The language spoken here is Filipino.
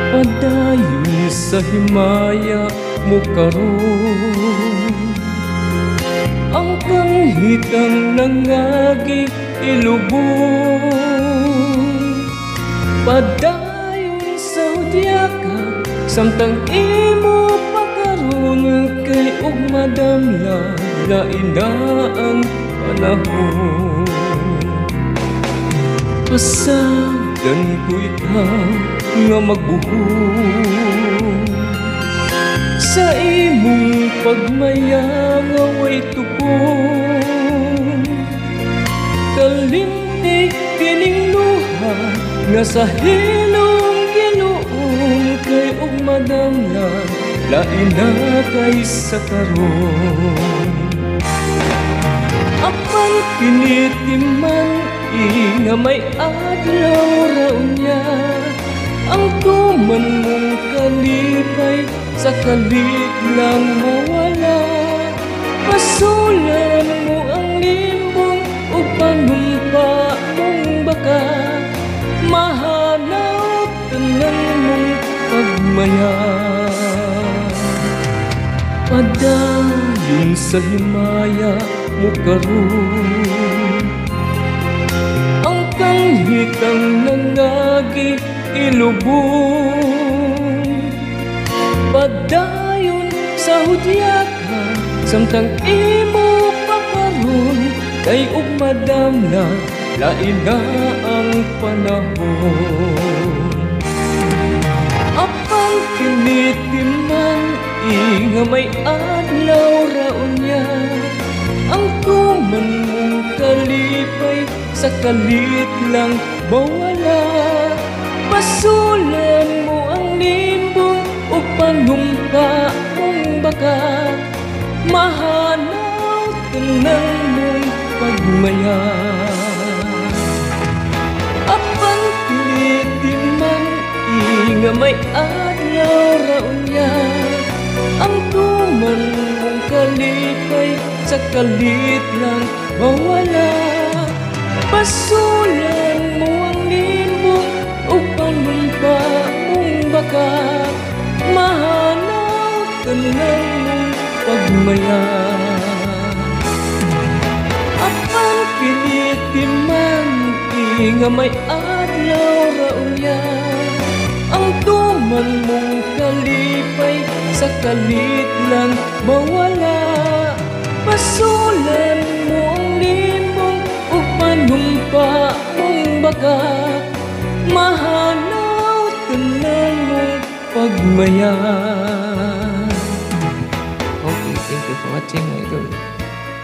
Padayon sa himaya mo karon, ang kanghitang nangagi ilubong. Padayon sa udyaka samtang imo pagkaroon, kay ug madamla lain na ang panahon. Pasagan ko ikaw nga magbuhong sa imong pagmaya nga way tupong. Kalimti kining luha nga sa hilong ginuong, kay ug madamla lain na kay sa karon. Apan kinitiman nga may adlaw raon niya, ang tuman mong kalipay sa kalit lang mawala. Pasulan mo ang limbong o panumpa mong baka, mahanaw tanan mong pagmaya. Padayon sa himaya mo karon, ang kanghitang nangagi ilubong. Padayon sa hudyaka samtang imo pakaron, kay ug madamla lain na ang panahon. Apang kinitiman nga may adlaw raon niya, ang tuman mong kalipay sa kalit lang mawala. Pasulan mo ang limbong o panumpa mong baka, mahanaw tanan mong pagmaya. Apang kinitiman nga may adlaw raon niya, ang tuman mong kalipay sa kalit lang mawala. Pasulan mo ang limbong o panumpa mong baka, mahanaw tanan mong pagmaya. Apang kinitiman nga may adlaw raon niya, ang tuman mong kalipay sa kalit lang mawala. Pasulan mo ang limbong o panumpa mong baka, mahanaw tanan mong pagmaya. Okay, thank you for watching, idol.